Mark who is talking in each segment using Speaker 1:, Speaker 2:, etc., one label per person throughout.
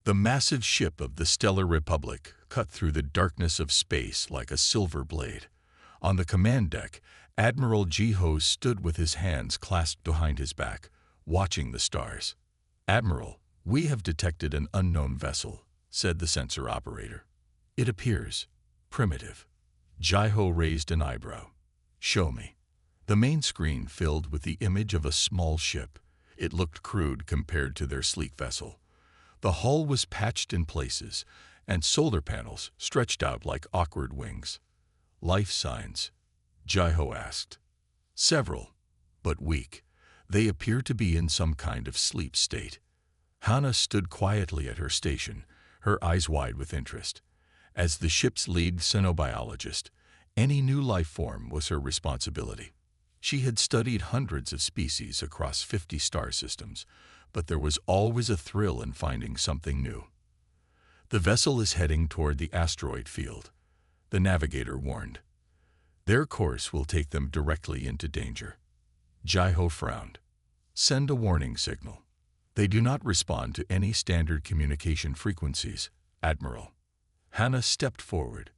Speaker 1: The massive ship of the Stellar Republic cut through the darkness of space like a silver blade. On the command deck, Admiral Jiho stood with his hands clasped behind his back, watching the stars. "Admiral, we have detected an unknown vessel," said the sensor operator. "It appears primitive." Jiho raised an eyebrow. "Show me." The main screen filled with the image of a small ship. It looked crude compared to their sleek vessel. The hull was patched in places, and solar panels stretched out like awkward wings. "Life signs?" Jiho asked. "Several, but weak. They appear to be in some kind of sleep state." Hana stood quietly at her station, her eyes wide with interest. As the ship's lead xenobiologist, any new life form was her responsibility. She had studied hundreds of species across 50 star systems, but there was always a thrill in finding something new. "The vessel is heading toward the asteroid field," the navigator warned. "Their course will take them directly into danger." Jiho frowned. "Send a warning signal." "They do not respond to any standard communication frequencies, Admiral." Hana stepped forward.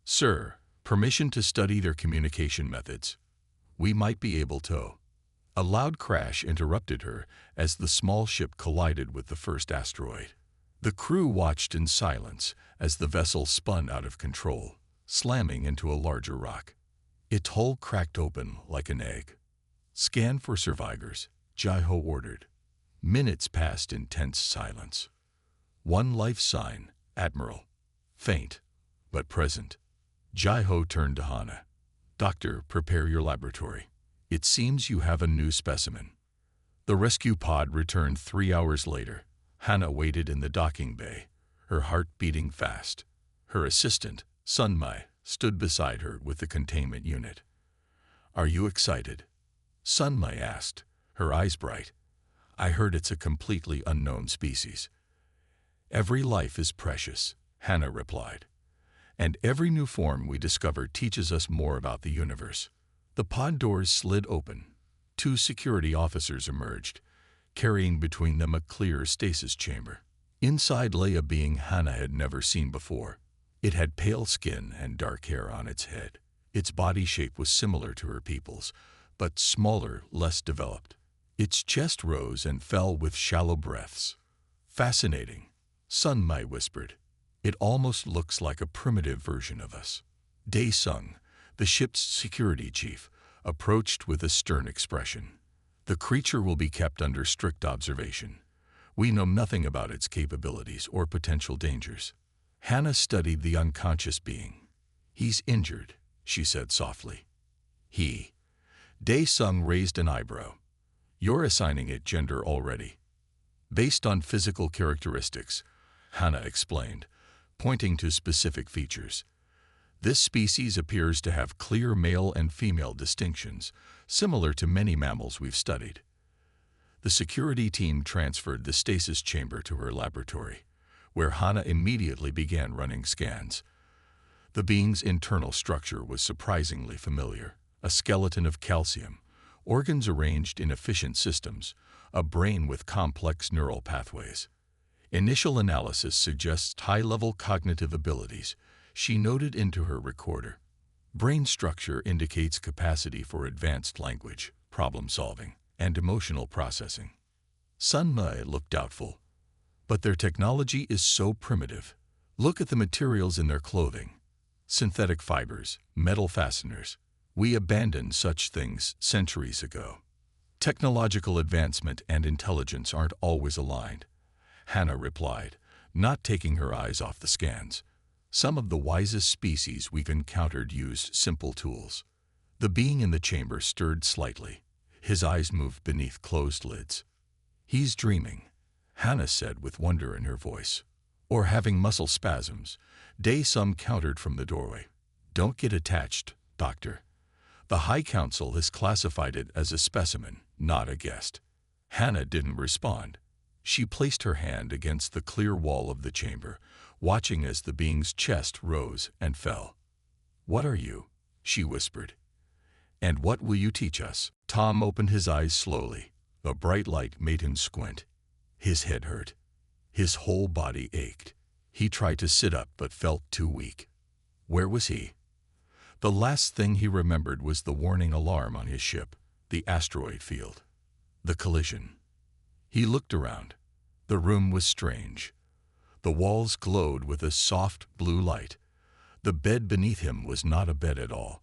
Speaker 1: "Sir, permission to study their communication methods. We might be able to." A loud crash interrupted her as the small ship collided with the first asteroid. The crew watched in silence as the vessel spun out of control, slamming into a larger rock. Its hull cracked open like an egg. "Scan for survivors," Jiho ordered. Minutes passed in tense silence. "One life sign, Admiral. Faint, but present." Jiho turned to Hana. "Doctor, prepare your laboratory. It seems you have a new specimen." The rescue pod returned 3 hours later. Hana waited in the docking bay, her heart beating fast. Her assistant, Sunmai, stood beside her with the containment unit. "Are you excited?" Sunmai asked, her eyes bright. "I heard it's a completely unknown species." "Every life is precious," Hana replied. "And every new form we discover teaches us more about the universe." The pod doors slid open. 2 security officers emerged, carrying between them a clear stasis chamber. Inside lay a being Hana had never seen before. It had pale skin and dark hair on its head. Its body shape was similar to her people's, but smaller, less developed. Its chest rose and fell with shallow breaths. "Fascinating," Sunmai whispered. "It almost looks like a primitive version of us." Dae-sung, the ship's security chief, approached with a stern expression. "The creature will be kept under strict observation. We know nothing about its capabilities or potential dangers." Hana studied the unconscious being. "He's injured," she said softly. "He." Dae-sung raised an eyebrow. "You're assigning it gender already." "Based on physical characteristics," Hana explained, pointing to specific features. "This species appears to have clear male and female distinctions, similar to many mammals we've studied." The security team transferred the stasis chamber to her laboratory, where Hana immediately began running scans. The being's internal structure was surprisingly familiar: a skeleton of calcium, organs arranged in efficient systems, a brain with complex neural pathways. "Initial analysis suggests high-level cognitive abilities," she noted into her recorder. "Brain structure indicates capacity for advanced language, problem-solving, and emotional processing." Sunmai looked doubtful. "But their technology is so primitive. Look at the materials in their clothing. Synthetic fibers, metal fasteners. We abandoned such things centuries ago." "Technological advancement and intelligence aren't always aligned," Hana replied, not taking her eyes off the scans. "Some of the wisest species we've encountered used simple tools." The being in the chamber stirred slightly. His eyes moved beneath closed lids. "He's dreaming," Hana said with wonder in her voice. "Or having muscle spasms," Dae-sung countered from the doorway. "Don't get attached, Doctor. The High Council has classified it as a specimen, not a guest." Hana didn't respond. She placed her hand against the clear wall of the chamber, watching as the being's chest rose and fell. "What are you?" she whispered. "And what will you teach us?" Tom opened his eyes slowly. A bright light made him squint. His head hurt. His whole body ached. He tried to sit up but felt too weak. Where was he? The last thing he remembered was the warning alarm on his ship, the asteroid field. The collision. He looked around. The room was strange. The walls glowed with a soft blue light. The bed beneath him was not a bed at all,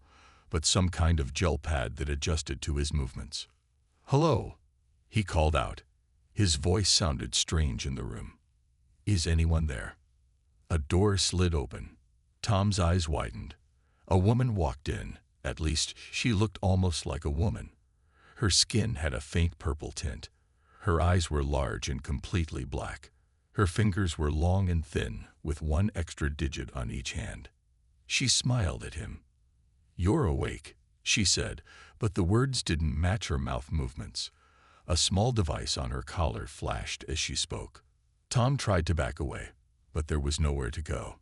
Speaker 1: but some kind of gel pad that adjusted to his movements. "Hello," he called out. His voice sounded strange in the room. "Is anyone there?" A door slid open. Tom's eyes widened. A woman walked in. At least, she looked almost like a woman. Her skin had a faint purple tint. Her eyes were large and completely black. Her fingers were long and thin, with one extra digit on each hand. She smiled at him. "You're awake," she said, but the words didn't match her mouth movements. A small device on her collar flashed as she spoke. Tom tried to back away, but there was nowhere to go.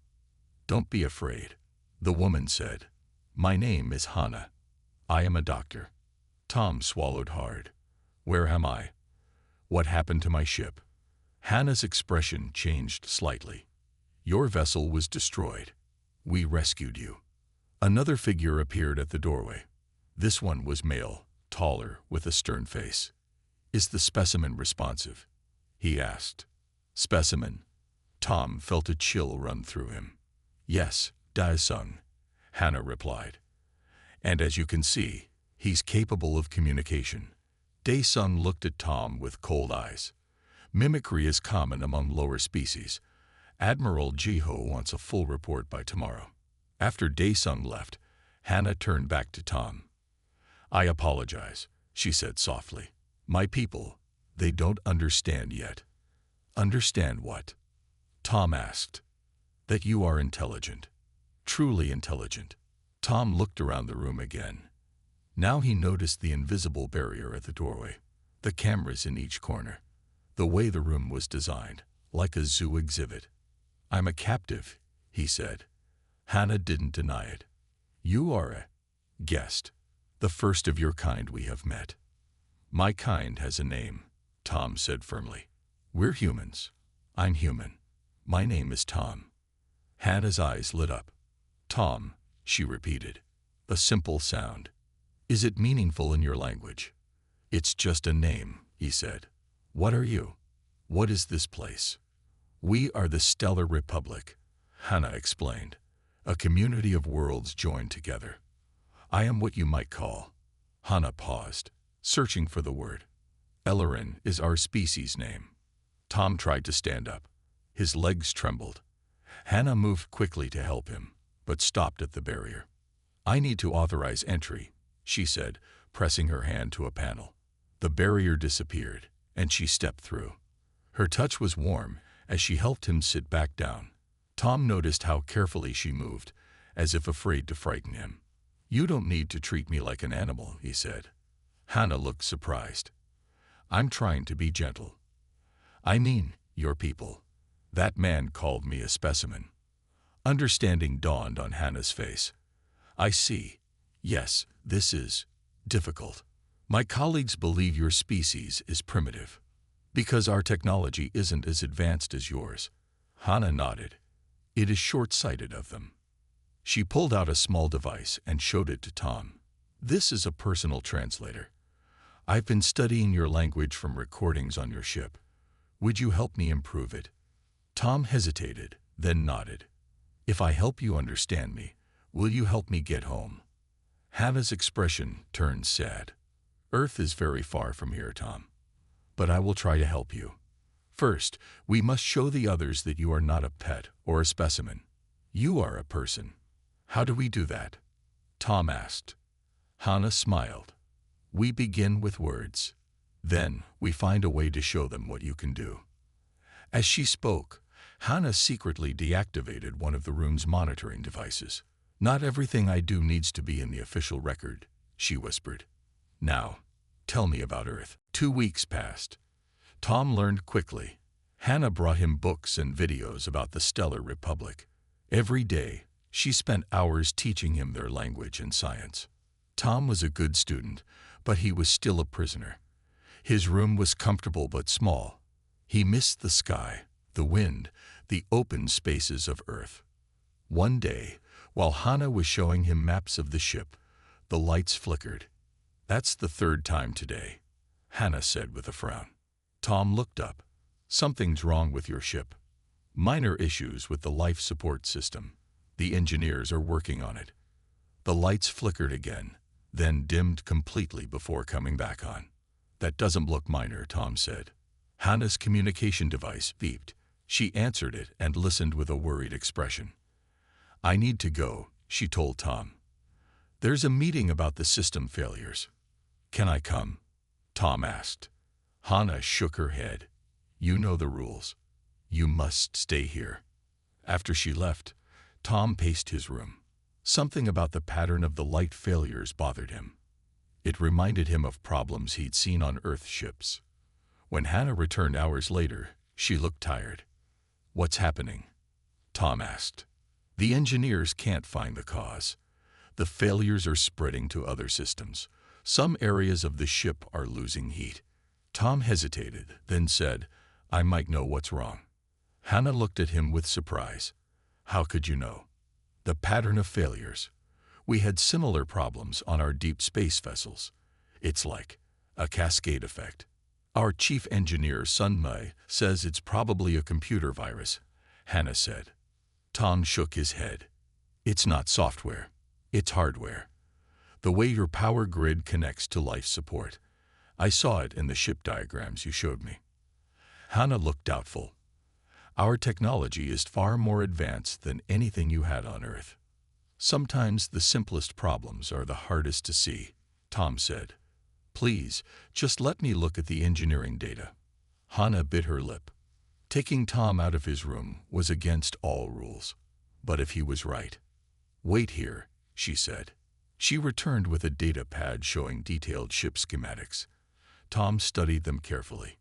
Speaker 1: "Don't be afraid," the woman said. "My name is Hannah. I am a doctor." Tom swallowed hard. "Where am I? What happened to my ship?" Hannah's expression changed slightly. "Your vessel was destroyed. We rescued you." Another figure appeared at the doorway. This one was male, taller, with a stern face. "Is the specimen responsive?" he asked. "Specimen?" Tom felt a chill run through him. "Yes, Daesung," Hannah replied. "And as you can see, he's capable of communication." Daesung looked at Tom with cold eyes. "Mimicry is common among lower species. Admiral Jiho wants a full report by tomorrow." After Daesung left, Hannah turned back to Tom. "I apologize," she said softly. "My people, they don't understand yet." "Understand what?" Tom asked. "That you are intelligent. Truly intelligent." Tom looked around the room again. Now he noticed the invisible barrier at the doorway, the cameras in each corner, the way the room was designed, like a zoo exhibit. "I'm a captive," he said. Hannah didn't deny it. "You are a guest, the first of your kind we have met." "My kind has a name," Tom said firmly. "We're humans. I'm human. My name is Tom." Hannah's eyes lit up. "Tom," she repeated. "A simple sound. Is it meaningful in your language?" "It's just a name," he said. "What are you? What is this place?" "We are the Stellar Republic," Hannah explained. "A community of worlds joined together. I am what you might call—" Hannah paused, searching for the word. "Ellerin is our species name." Tom tried to stand up. His legs trembled. Hannah moved quickly to help him, but stopped at the barrier. "I need to authorize entry," she said, pressing her hand to a panel. The barrier disappeared, and she stepped through. Her touch was warm as she helped him sit back down. Tom noticed how carefully she moved, as if afraid to frighten him. "You don't need to treat me like an animal," he said. Hannah looked surprised. "I'm trying to be gentle." "I mean, your people. That man called me a specimen." Understanding dawned on Hannah's face. "I see. Yes, this is difficult. My colleagues believe your species is primitive, because our technology isn't as advanced as yours." Hannah nodded. "It is short-sighted of them." She pulled out a small device and showed it to Tom. "This is a personal translator. I've been studying your language from recordings on your ship. Would you help me improve it?" Tom hesitated, then nodded. "If I help you understand me, will you help me get home?" Hannah's expression turned sad. "Earth is very far from here, Tom. But I will try to help you. First, we must show the others that you are not a pet or a specimen. You are a person." "How do we do that?" Tom asked. Hannah smiled. "We begin with words. Then we find a way to show them what you can do." As she spoke, Hannah secretly deactivated one of the room's monitoring devices. "Not everything I do needs to be in the official record," she whispered. "Now, tell me about Earth." 2 weeks passed. Tom learned quickly. Hannah brought him books and videos about the Stellar Republic. Every day, she spent hours teaching him their language and science. Tom was a good student, but he was still a prisoner. His room was comfortable but small. He missed the sky, the wind, the open spaces of Earth. One day, while Hannah was showing him maps of the ship, the lights flickered. "That's the third time today," Hannah said with a frown. Tom looked up. "Something's wrong with your ship. Minor issues with the life support system. The engineers are working on it." The lights flickered again, then dimmed completely before coming back on. "That doesn't look minor," Tom said. Hannah's communication device beeped. She answered it and listened with a worried expression. "I need to go," she told Tom. "There's a meeting about the system failures." "Can I come?" Tom asked. Hannah shook her head. "You know the rules. You must stay here." After she left, Tom paced his room. Something about the pattern of the light failures bothered him. It reminded him of problems he'd seen on Earth ships. When Hannah returned hours later, she looked tired. "What's happening?" Tom asked. "The engineers can't find the cause. The failures are spreading to other systems. Some areas of the ship are losing heat." Tom hesitated, then said, "I might know what's wrong." Hannah looked at him with surprise. "How could you know?" "The pattern of failures. We had similar problems on our deep space vessels. It's like a cascade effect. Our chief engineer, Sun Mai, says it's probably a computer virus," Hannah said. Tom shook his head. "It's not software. It's hardware. The way your power grid connects to life support. I saw it in the ship diagrams you showed me." Hannah looked doubtful. "Our technology is far more advanced than anything you had on Earth. Sometimes the simplest problems are the hardest to see," Tom said. "Please, just let me look at the engineering data." Hannah bit her lip. Taking Tom out of his room was against all rules. But if he was right. "Wait here," she said. She returned with a data pad showing detailed ship schematics. Tom studied them carefully.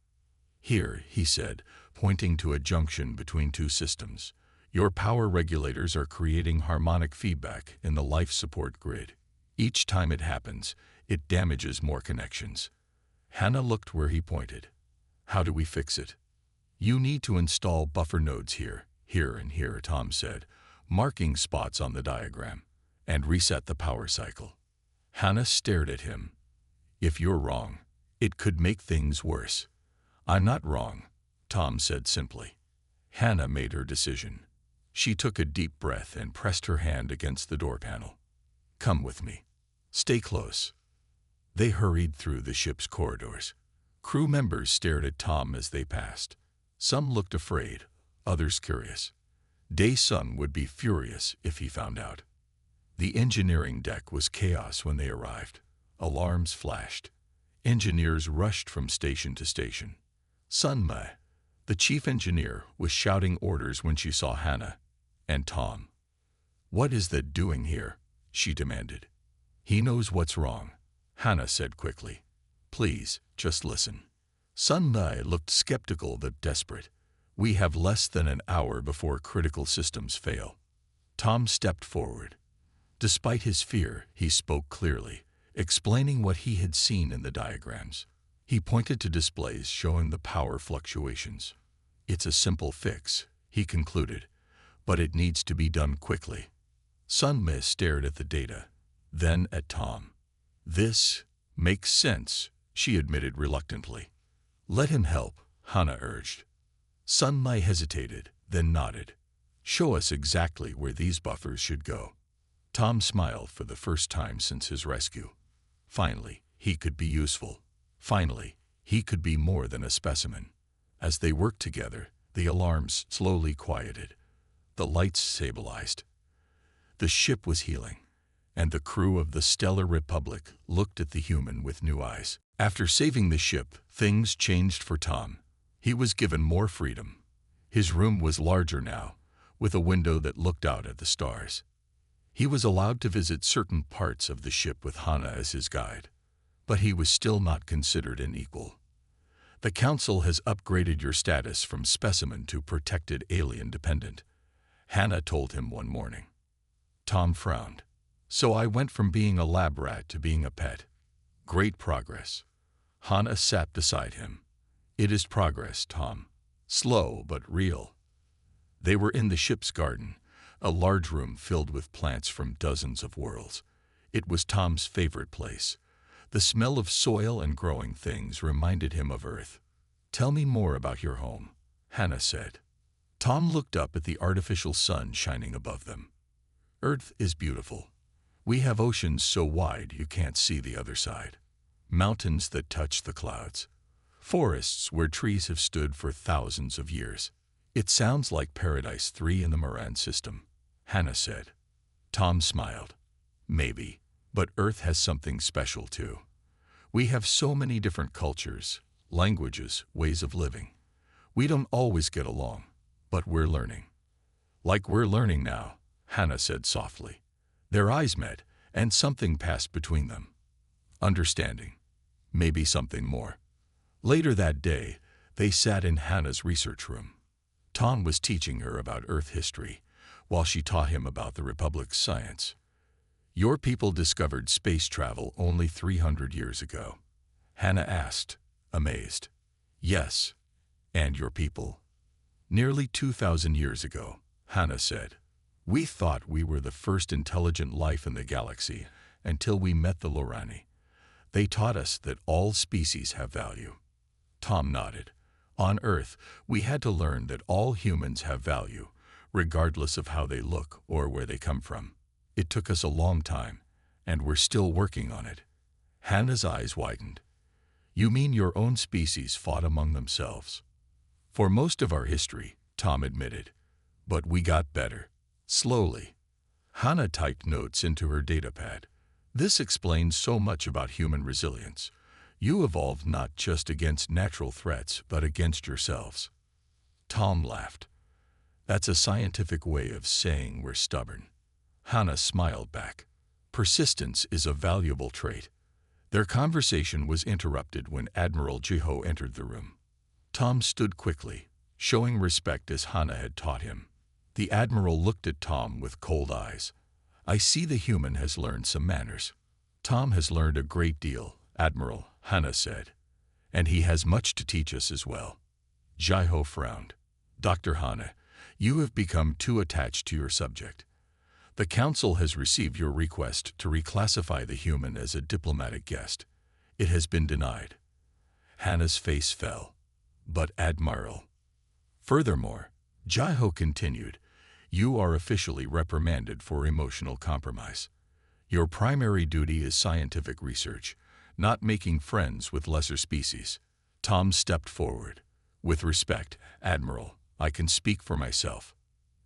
Speaker 1: "Here," he said, pointing to a junction between two systems. "Your power regulators are creating harmonic feedback in the life support grid. Each time it happens, it damages more connections." Hannah looked where he pointed. "How do we fix it?" "You need to install buffer nodes here, here, and here," Tom said, marking spots on the diagram, "and reset the power cycle." Hannah stared at him. "If you're wrong, it could make things worse." "I'm not wrong," Tom said simply. Hannah made her decision. She took a deep breath and pressed her hand against the door panel. "Come with me. Stay close." They hurried through the ship's corridors. Crew members stared at Tom as they passed. Some looked afraid, others curious. Day-Sun would be furious if he found out. The engineering deck was chaos when they arrived. Alarms flashed. Engineers rushed from station to station. Sun Mai, the chief engineer, was shouting orders when she saw Hannah and Tom. "What is that doing here?" she demanded. "He knows what's wrong," Hannah said quickly. "Please, just listen." Sun Mai looked skeptical but desperate. "We have less than an hour before critical systems fail." Tom stepped forward. Despite his fear, he spoke clearly, explaining what he had seen in the diagrams. He pointed to displays showing the power fluctuations. "It's a simple fix," he concluded, "but it needs to be done quickly." Sun Mai stared at the data, then at Tom. "This makes sense," she admitted reluctantly. "Let him help," Hannah urged. Sun Mai hesitated, then nodded. "Show us exactly where these buffers should go." Tom smiled for the first time since his rescue. Finally, he could be useful. Finally, he could be more than a specimen. As they worked together, the alarms slowly quieted. The lights stabilized. The ship was healing, and the crew of the Stellar Republic looked at the human with new eyes. After saving the ship, things changed for Tom. He was given more freedom. His room was larger now, with a window that looked out at the stars. He was allowed to visit certain parts of the ship with Hannah as his guide, but he was still not considered an equal. "The Council has upgraded your status from specimen to protected alien dependent," Hannah told him one morning. Tom frowned. "So I went from being a lab rat to being a pet. Great progress." Hannah sat beside him. "It is progress, Tom. slow but real. They were in the ship's garden, a large room filled with plants from dozens of worlds. It was Tom's favorite place. The smell of soil and growing things reminded him of Earth. "Tell me more about your home," Hannah said. Tom looked up at the artificial sun shining above them. "Earth is beautiful. We have oceans so wide you can't see the other side. Mountains that touch the clouds. Forests where trees have stood for thousands of years. It sounds like Paradise 3 in the Moran system," Hannah said. Tom smiled. "Maybe, but Earth has something special too. We have so many different cultures, languages, ways of living. We don't always get along, but we're learning." "Like we're learning now," Hannah said softly. Their eyes met, and something passed between them. Understanding. Maybe something more. Later that day, they sat in Hannah's research room. Tom was teaching her about Earth history, while she taught him about the Republic's science. "Your people discovered space travel only 300 years ago?" Hannah asked, amazed. "Yes. And your people?" "Nearly 2,000 years ago," Hannah said. "We thought we were the first intelligent life in the galaxy until we met the Lorani. They taught us that all species have value." Tom nodded. "On Earth, we had to learn that all humans have value, regardless of how they look or where they come from. It took us a long time, and we're still working on it." Hannah's eyes widened. "You mean your own species fought among themselves?" "For most of our history," Tom admitted. "But we got better. Slowly." Hannah typed notes into her datapad. "This explains so much about human resilience. You evolved not just against natural threats, but against yourselves." Tom laughed. "That's a scientific way of saying we're stubborn." Hannah smiled back. "Persistence is a valuable trait." Their conversation was interrupted when Admiral Jiho entered the room. Tom stood quickly, showing respect as Hannah had taught him. The Admiral looked at Tom with cold eyes. "I see the human has learned some manners." "Tom has learned a great deal, Admiral," Hannah said. "And he has much to teach us as well." Jiho frowned. "Dr. Hannah, you have become too attached to your subject. The Council has received your request to reclassify the human as a diplomatic guest. It has been denied." Hannah's face fell. "But Admiral." "Furthermore," Jiho continued, "you are officially reprimanded for emotional compromise. Your primary duty is scientific research, not making friends with lesser species." Tom stepped forward. "With respect, Admiral, I can speak for myself."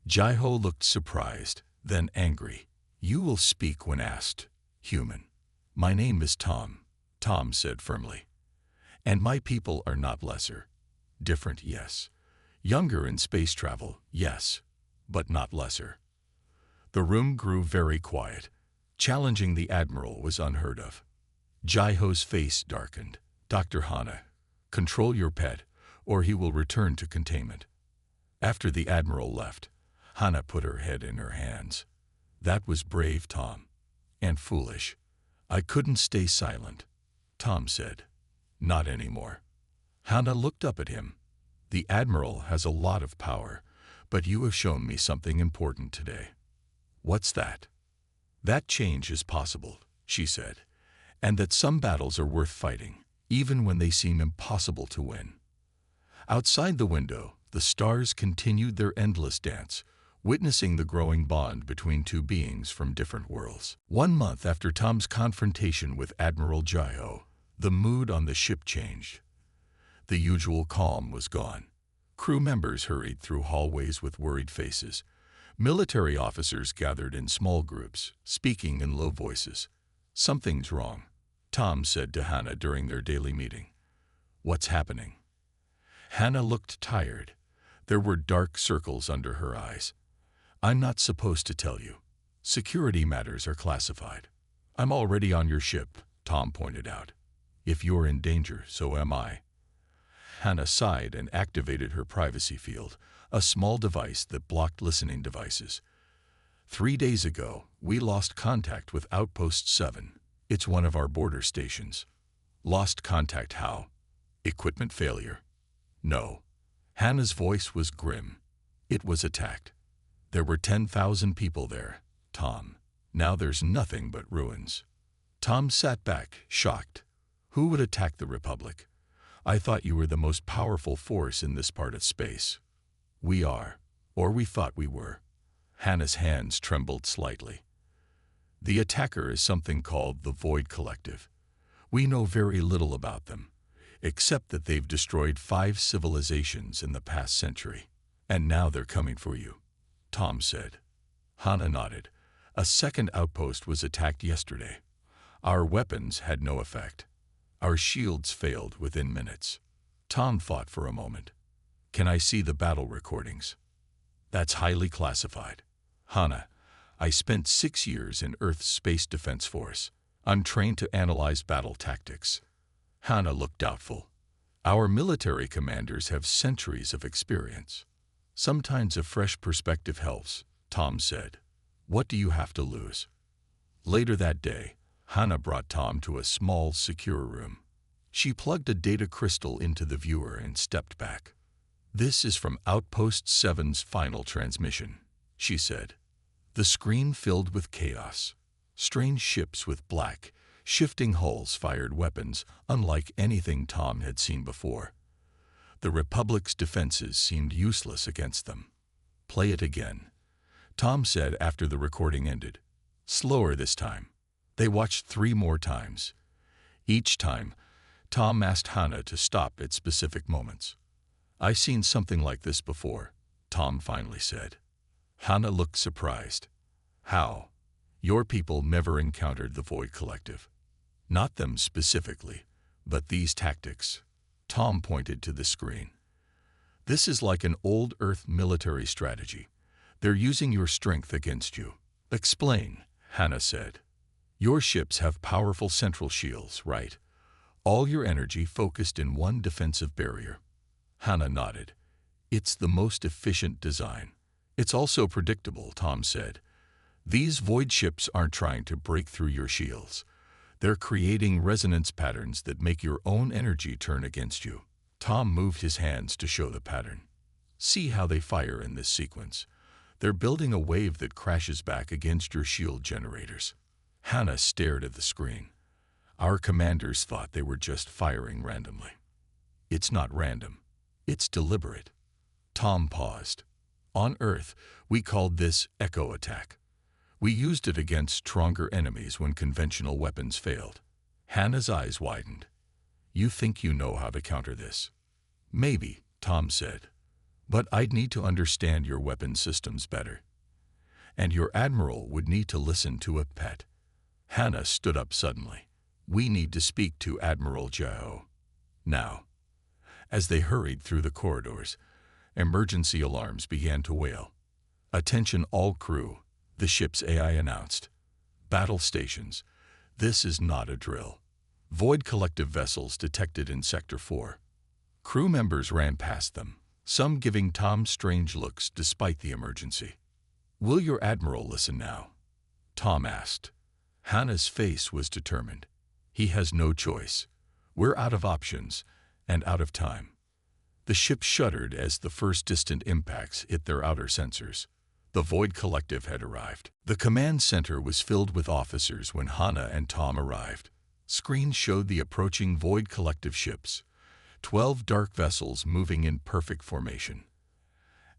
Speaker 1: Jiho looked surprised, then angry. "You will speak when asked, human." "My name is Tom," Tom said firmly. "And my people are not lesser. Different, yes. Younger in space travel, yes, but not lesser." The room grew very quiet. Challenging the Admiral was unheard of. Jiho's face darkened. "Dr. Hannah, control your pet, or he will return to containment." After the Admiral left, Hannah put her head in her hands. "That was brave, Tom. And foolish. I couldn't stay silent." Tom said, "Not anymore." Hannah looked up at him. "The Admiral has a lot of power, but you have shown me something important today." "What's that?" "That change is possible," she said, "and that some battles are worth fighting, even when they seem impossible to win." Outside the window, the stars continued their endless dance, witnessing the growing bond between two beings from different worlds. 1 month after Tom's confrontation with Admiral Jiho, the mood on the ship changed. The usual calm was gone. Crew members hurried through hallways with worried faces. Military officers gathered in small groups, speaking in low voices. "Something's wrong," Tom said to Hannah during their daily meeting. "What's happening?" Hannah looked tired. There were dark circles under her eyes. "I'm not supposed to tell you. Security matters are classified." "I'm already on your ship," Tom pointed out. "If you're in danger, so am I." Hannah sighed and activated her privacy field, a small device that blocked listening devices. 3 days ago, we lost contact with Outpost 7. It's one of our border stations." "Lost contact how? Equipment failure?" "No." Hannah's voice was grim. It was attacked. There were 10,000 people there, Tom. Now there's nothing but ruins. Tom sat back, shocked. Who would attack the Republic? I thought you were the most powerful force in this part of space. We are, or we thought we were. Hannah's hands trembled slightly. The attacker is something called the Void Collective. We know very little about them, except that they've destroyed 5 civilizations in the past century. And now they're coming for you, Tom said. Hannah nodded. A second outpost was attacked yesterday. Our weapons had no effect. Our shields failed within minutes. Tom thought for a moment. Can I see the battle recordings? That's highly classified. Hannah, I spent 6 years in Earth's Space Defense Force. I'm trained to analyze battle tactics. Hannah looked doubtful. Our military commanders have centuries of experience. Sometimes a fresh perspective helps, Tom said. What do you have to lose? Later that day, Hannah brought Tom to a small, secure room. She plugged a data crystal into the viewer and stepped back. This is from Outpost 7's final transmission, she said. The screen filled with chaos. Strange ships with black, shifting hulls fired weapons unlike anything Tom had seen before. The Republic's defenses seemed useless against them. Play it again, Tom said after the recording ended. Slower this time. They watched 3 more times. Each time, Tom asked Hannah to stop at specific moments. I've seen something like this before, Tom finally said. Hannah looked surprised. How? Your people never encountered the Void Collective. Not them specifically, but these tactics. Tom pointed to the screen. This is like an old Earth military strategy. They're using your strength against you. Explain, Hannah said. Your ships have powerful central shields, right? All your energy focused in one defensive barrier. Hannah nodded. It's the most efficient design. It's also predictable, Tom said. These void ships aren't trying to break through your shields. They're creating resonance patterns that make your own energy turn against you. Tom moved his hands to show the pattern. See how they fire in this sequence. They're building a wave that crashes back against your shield generators. Hannah stared at the screen. Our commanders thought they were just firing randomly. It's not random. It's deliberate. Tom paused. On Earth, we called this echo attack. We used it against stronger enemies when conventional weapons failed. Hannah's eyes widened. You think you know how to counter this? Maybe, Tom said. But I'd need to understand your weapon systems better. And your admiral would need to listen to a pet. Hannah stood up suddenly. We need to speak to Admiral Jao. Now. As they hurried through the corridors, emergency alarms began to wail. Attention all crew, the ship's AI announced. Battle stations. This is not a drill. Void Collective vessels detected in Sector 4. Crew members ran past them, some giving Tom strange looks despite the emergency. Will your admiral listen now? Tom asked. Hannah's face was determined. He has no choice. We're out of options and out of time. The ship shuddered as the first distant impacts hit their outer sensors. The Void Collective had arrived. The command center was filled with officers when Hannah and Tom arrived. Screens showed the approaching Void Collective ships, 12 dark vessels moving in perfect formation.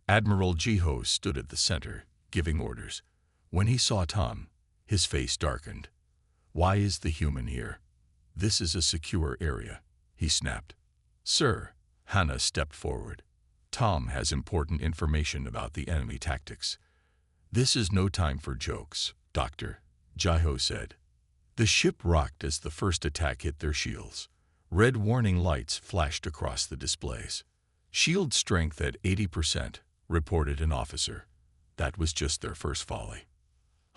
Speaker 1: Admiral Jiho stood at the center, giving orders. When he saw Tom, his face darkened. Why is the human here? This is a secure area, he snapped. Sir, Hannah stepped forward. Tom has important information about the enemy tactics. This is no time for jokes, Doctor, Jiho said. The ship rocked as the first attack hit their shields. Red warning lights flashed across the displays. Shield strength at 80%, reported an officer. That was just their first volley.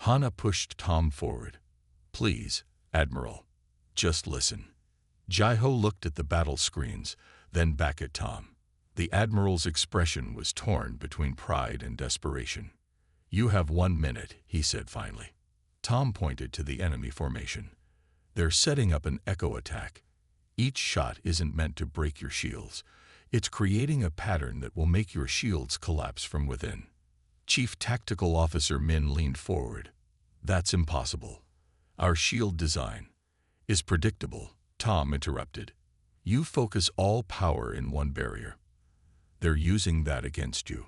Speaker 1: Hannah pushed Tom forward. Please, Admiral, just listen. Jiho looked at the battle screens, then back at Tom. The Admiral's expression was torn between pride and desperation. You have 1 minute, he said finally. Tom pointed to the enemy formation. They're setting up an echo attack. Each shot isn't meant to break your shields. It's creating a pattern that will make your shields collapse from within. Chief Tactical Officer Min leaned forward. That's impossible. Our shield design is predictable, Tom interrupted. You focus all power in one barrier. They're using that against you.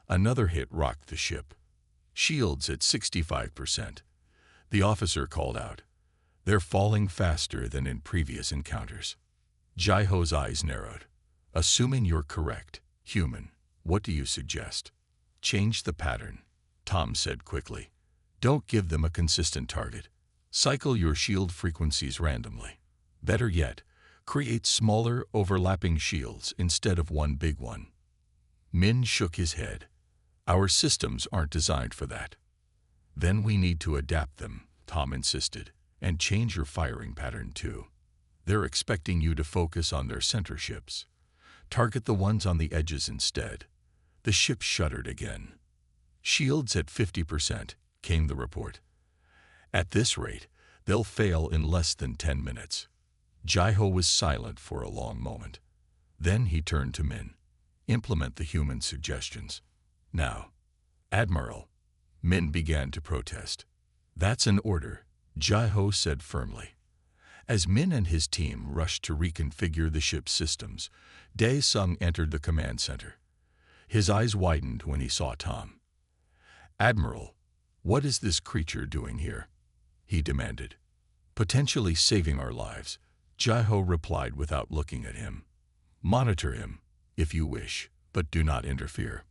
Speaker 1: Another hit rocked the ship. Shields at 65%. The officer called out. They're falling faster than in previous encounters. Jaiho's eyes narrowed. Assuming you're correct, human, what do you suggest? Change the pattern, Tom said quickly. Don't give them a consistent target. Cycle your shield frequencies randomly. Better yet, create smaller, overlapping shields instead of one big one. Min shook his head. Our systems aren't designed for that. Then we need to adapt them, Tom insisted, and change your firing pattern too. They're expecting you to focus on their center ships. Target the ones on the edges instead. The ship shuddered again. Shields at 50%, came the report. At this rate, they'll fail in less than 10 minutes. Jaiho was silent for a long moment. Then he turned to Min. Implement the human suggestions. Now. Admiral. Min began to protest. That's an order, Jaiho said firmly. As Min and his team rushed to reconfigure the ship's systems, Dae-sung entered the command center. His eyes widened when he saw Tom. Admiral, what is this creature doing here? He demanded. Potentially saving our lives, Jaiho replied without looking at him. Monitor him, if you wish, but do not interfere.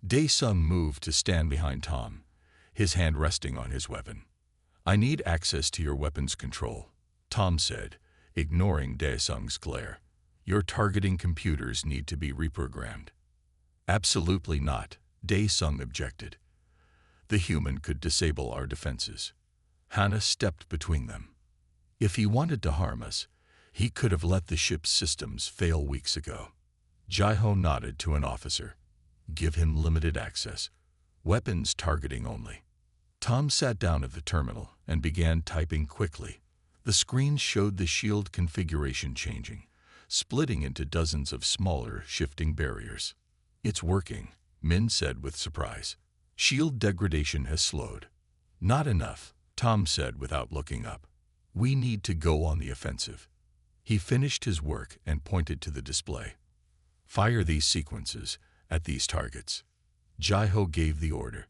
Speaker 1: Dae-sung moved to stand behind Tom, his hand resting on his weapon. I need access to your weapons control, Tom said, ignoring Dae-sung's glare. Your targeting computers need to be reprogrammed. Absolutely not, Dae-sung objected. The human could disable our defenses. Hana stepped between them. If he wanted to harm us, he could have let the ship's systems fail weeks ago. Jaiho nodded to an officer. Give him limited access. Weapons targeting only. Tom sat down at the terminal and began typing quickly. The screen showed the shield configuration changing, splitting into dozens of smaller, shifting barriers. It's working, Min said with surprise. Shield degradation has slowed. Not enough, Tom said without looking up. We need to go on the offensive. He finished his work and pointed to the display. Fire these sequences at these targets. Jaiho gave the order.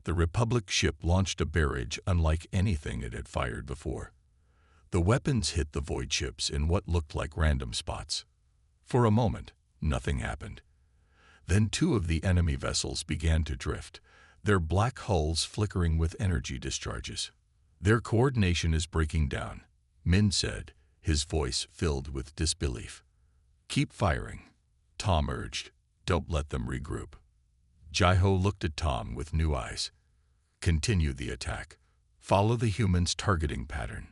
Speaker 1: The Republic ship launched a barrage unlike anything it had fired before. The weapons hit the void ships in what looked like random spots. For a moment, nothing happened. Then two of the enemy vessels began to drift, their black hulls flickering with energy discharges. Their coordination is breaking down, Min said, his voice filled with disbelief. Keep firing, Tom urged. Don't let them regroup. Jaiho looked at Tom with new eyes. Continue the attack. Follow the human's targeting pattern.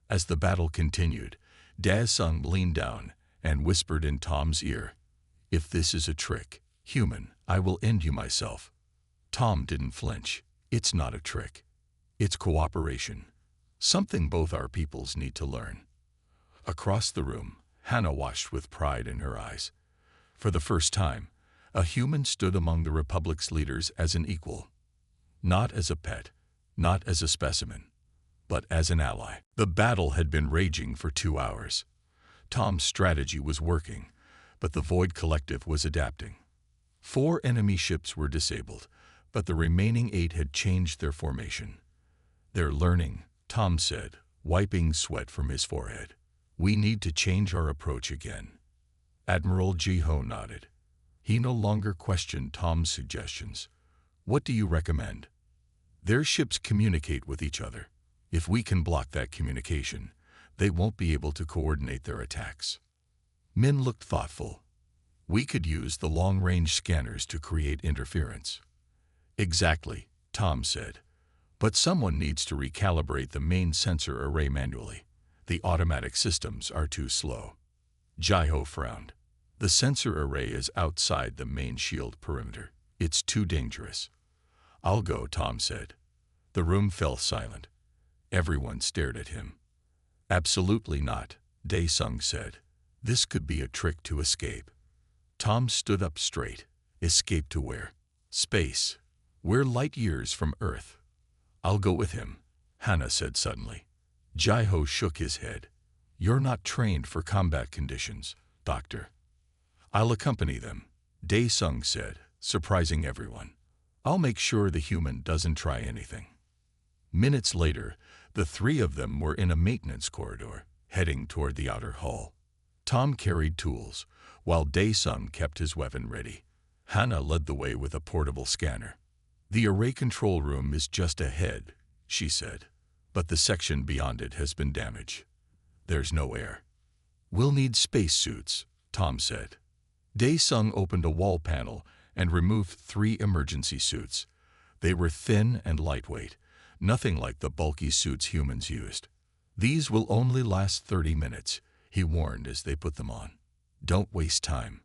Speaker 1: As the battle continued, Dae-sung leaned down and whispered in Tom's ear, If this is a trick, human, I will end you myself. Tom didn't flinch. It's not a trick. It's cooperation. Something both our peoples need to learn. Across the room, Hana watched with pride in her eyes. For the first time, a human stood among the Republic's leaders as an equal. Not as a pet, not as a specimen, but as an ally. The battle had been raging for 2 hours. Tom's strategy was working, but the Void Collective was adapting. 4 enemy ships were disabled, but the remaining 8 had changed their formation. They're learning, Tom said, wiping sweat from his forehead. We need to change our approach again. Admiral Jaiho nodded. He no longer questioned Tom's suggestions. What do you recommend? Their ships communicate with each other. If we can block that communication, they won't be able to coordinate their attacks. Min looked thoughtful. We could use the long-range scanners to create interference. Exactly, Tom said. But someone needs to recalibrate the main sensor array manually. The automatic systems are too slow. Jaiho frowned. The sensor array is outside the main shield perimeter. It's too dangerous. I'll go, Tom said. The room fell silent. Everyone stared at him. Absolutely not, Dae-sung said. This could be a trick to escape. Tom stood up straight. Escape to where? Space. We're light years from Earth. I'll go with him, Hannah said suddenly. Jai-Ho shook his head. You're not trained for combat conditions, Doctor. I'll accompany them, Dae-sung said, surprising everyone. I'll make sure the human doesn't try anything. Minutes later, the three of them were in a maintenance corridor, heading toward the outer hull. Tom carried tools, while Dae-sung kept his weapon ready. Hannah led the way with a portable scanner. The array control room is just ahead, she said, but the section beyond it has been damaged. There's no air. We'll need spacesuits, Tom said. Dae-sung opened a wall panel and removed 3 emergency suits. They were thin and lightweight, nothing like the bulky suits humans used. These will only last 30 minutes, he warned as they put them on. Don't waste time.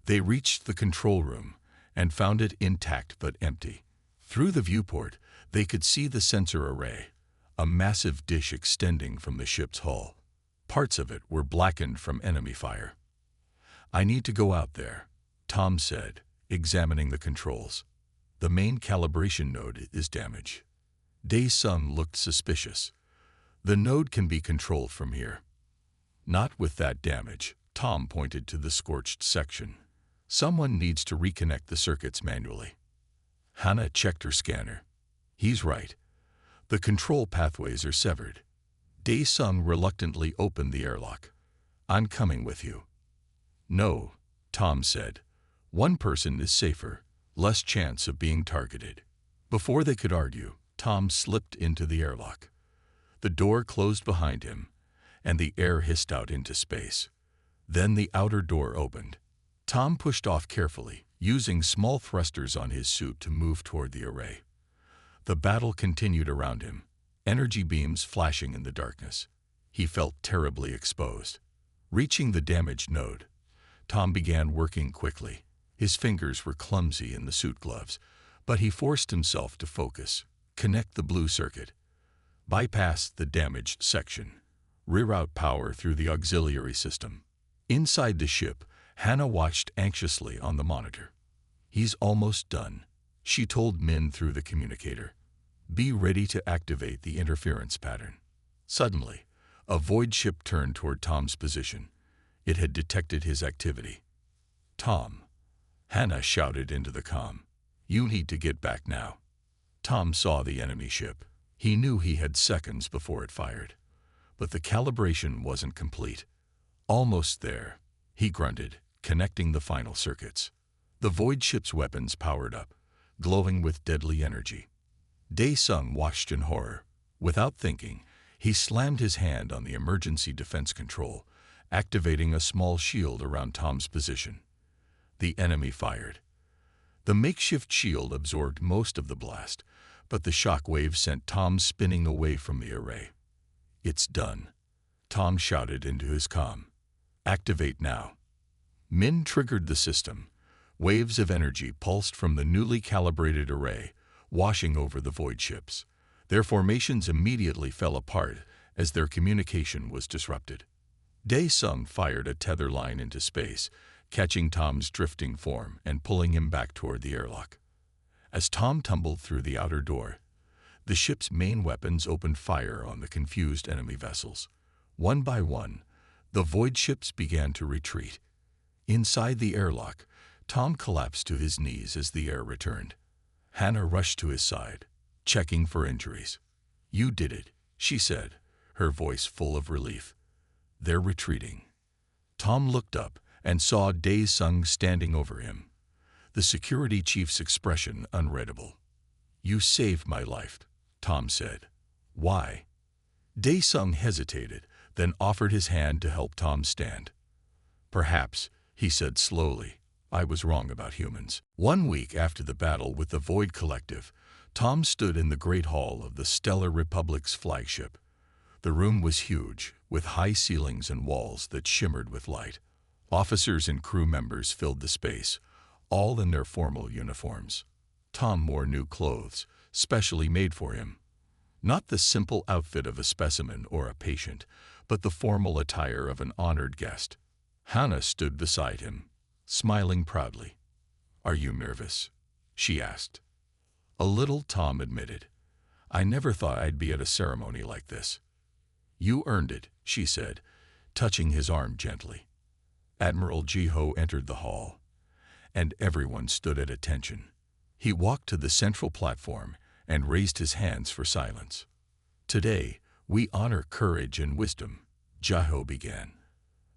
Speaker 1: They reached the control room and found it intact but empty. Through the viewport, they could see the sensor array, a massive dish extending from the ship's hull. Parts of it were blackened from enemy fire. I need to go out there, Tom said, examining the controls. The main calibration node is damaged. Dae-sung looked suspicious. The node can be controlled from here. Not with that damage, Tom pointed to the scorched section. Someone needs to reconnect the circuits manually. Hannah checked her scanner. He's right. The control pathways are severed. Dae-sung reluctantly opened the airlock. I'm coming with you. No, Tom said. One person is safer, less chance of being targeted. Before they could argue, Tom slipped into the airlock. The door closed behind him, and the air hissed out into space. Then the outer door opened. Tom pushed off carefully, using small thrusters on his suit to move toward the array. The battle continued around him, energy beams flashing in the darkness. He felt terribly exposed. Reaching the damaged node, Tom began working quickly. His fingers were clumsy in the suit gloves, but he forced himself to focus. Connect the blue circuit. Bypass the damaged section. Reroute power through the auxiliary system. Inside the ship, Hannah watched anxiously on the monitor. He's almost done, she told Min through the communicator. Be ready to activate the interference pattern. Suddenly, a void ship turned toward Tom's position. It had detected his activity. Tom, Hannah shouted into the comm. You need to get back now. Tom saw the enemy ship. He knew he had seconds before it fired. But the calibration wasn't complete. Almost there, he grunted, connecting the final circuits. The void ship's weapons powered up, glowing with deadly energy. Dae-sung watched in horror. Without thinking, he slammed his hand on the emergency defense control, activating a small shield around Tom's position. The enemy fired. The makeshift shield absorbed most of the blast, but the shock wave sent Tom spinning away from the array. It's done, Tom shouted into his comm. Activate now. Min triggered the system. Waves of energy pulsed from the newly calibrated array, washing over the void ships. Their formations immediately fell apart as their communication was disrupted. Dae-sung fired a tether line into space, catching Tom's drifting form and pulling him back toward the airlock. As Tom tumbled through the outer door, the ship's main weapons opened fire on the confused enemy vessels. One by one, the void ships began to retreat. Inside the airlock, Tom collapsed to his knees as the air returned. Hannah rushed to his side, checking for injuries. You did it, she said, her voice full of relief. They're retreating. Tom looked up and saw Dae-sung standing over him, the security chief's expression unreadable. You saved my life, Tom said. Why? Dae-sung hesitated, then offered his hand to help Tom stand. Perhaps, he said slowly, I was wrong about humans. 1 week after the battle with the Void Collective, Tom stood in the Great Hall of the Stellar Republic's flagship. The room was huge, with high ceilings and walls that shimmered with light. Officers and crew members filled the space, all in their formal uniforms. Tom wore new clothes, specially made for him. Not the simple outfit of a specimen or a patient, but the formal attire of an honored guest. Hannah stood beside him, smiling proudly. "Are you nervous?" she asked. "A little," Tom admitted. "I never thought I'd be at a ceremony like this." "You earned it," she said, touching his arm gently. Admiral Jiho entered the hall, and everyone stood at attention. He walked to the central platform and raised his hands for silence. "Today, we honor courage and wisdom," Jiho began.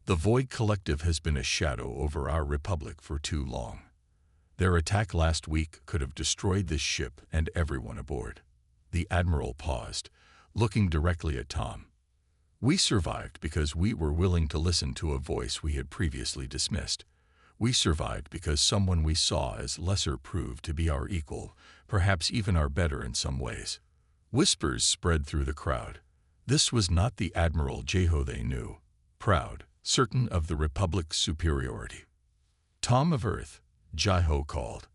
Speaker 1: "The Void Collective has been a shadow over our republic for too long. Their attack last week could have destroyed this ship and everyone aboard." The Admiral paused, looking directly at Tom. "We survived because we were willing to listen to a voice we had previously dismissed. We survived because someone we saw as lesser proved to be our equal, perhaps even our better in some ways." Whispers spread through the crowd. This was not the Admiral Jiho they knew, proud, certain of the Republic's superiority. "Tom of Earth," Jiho called.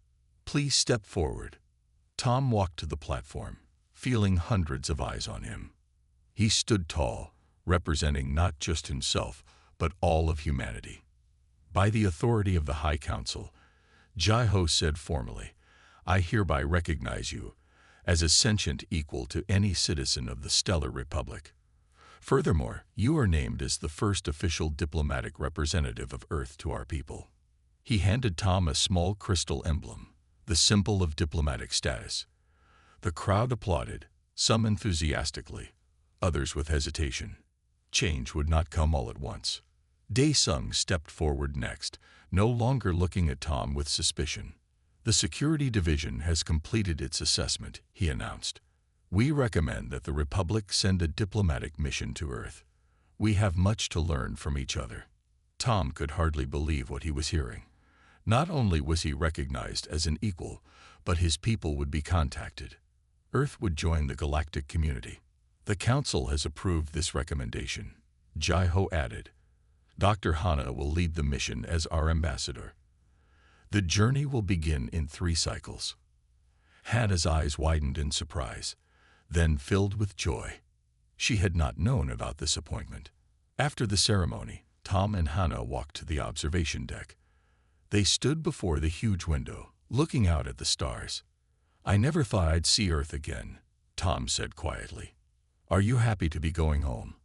Speaker 1: "Please step forward." Tom walked to the platform, feeling hundreds of eyes on him. He stood tall, representing not just himself, but all of humanity. "By the authority of the High Council," Jiho said formally, "I hereby recognize you as a sentient equal to any citizen of the Stellar Republic. Furthermore, you are named as the first official diplomatic representative of Earth to our people." He handed Tom a small crystal emblem, the symbol of diplomatic status. The crowd applauded, some enthusiastically, others with hesitation. Change would not come all at once. Daesung stepped forward next, no longer looking at Tom with suspicion. "The Security Division has completed its assessment," he announced. "We recommend that the Republic send a diplomatic mission to Earth. We have much to learn from each other." Tom could hardly believe what he was hearing. Not only was he recognized as an equal, but his people would be contacted. Earth would join the galactic community. "The Council has approved this recommendation," Jiho added. "Dr. Hana will lead the mission as our ambassador. The journey will begin in 3 cycles." Hana's eyes widened in surprise, then filled with joy. She had not known about this appointment. After the ceremony, Tom and Hana walked to the observation deck. They stood before the huge window, looking out at the stars. "I never thought I'd see Earth again," Tom said quietly. "Are you happy to be going home?"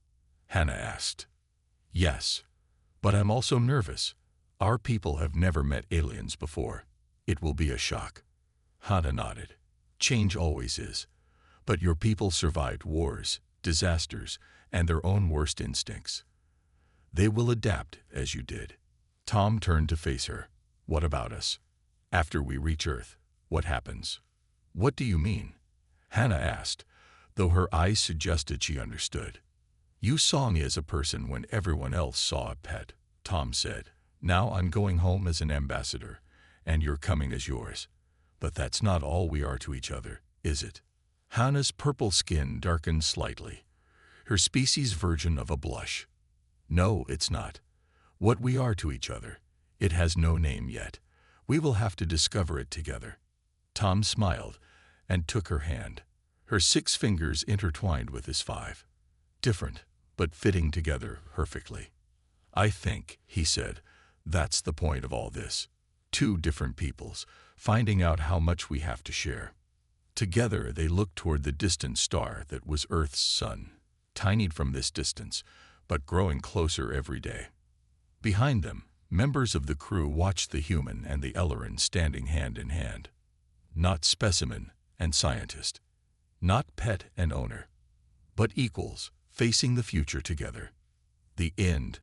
Speaker 1: Hana asked. "Yes, but I'm also nervous. Our people have never met aliens before. It will be a shock." Hana nodded. "Change always is. But your people survived wars, disasters, and their own worst instincts. They will adapt as you did." Tom turned to face her. "What about us? After we reach Earth, what happens?" "What do you mean?" Hana asked, though her eyes suggested she understood. "You saw me as a person when everyone else saw a pet," Tom said. "Now I'm going home as an ambassador, and you're coming as yours. But that's not all we are to each other, is it?" Hana's purple skin darkened slightly, her species version of a blush. "No, it's not. What we are to each other, it has no name yet. We will have to discover it together." Tom smiled and took her hand. Her 6 fingers intertwined with his 5. Different, but fitting together perfectly. "I think," he said, "that's the point of all this. 2 different peoples, finding out how much we have to share." Together they looked toward the distant star that was Earth's sun, tiny from this distance, but growing closer every day. Behind them, members of the crew watched the human and the Ellerin standing hand in hand. Not specimen and scientist, not pet and owner, but equals facing the future together. The end.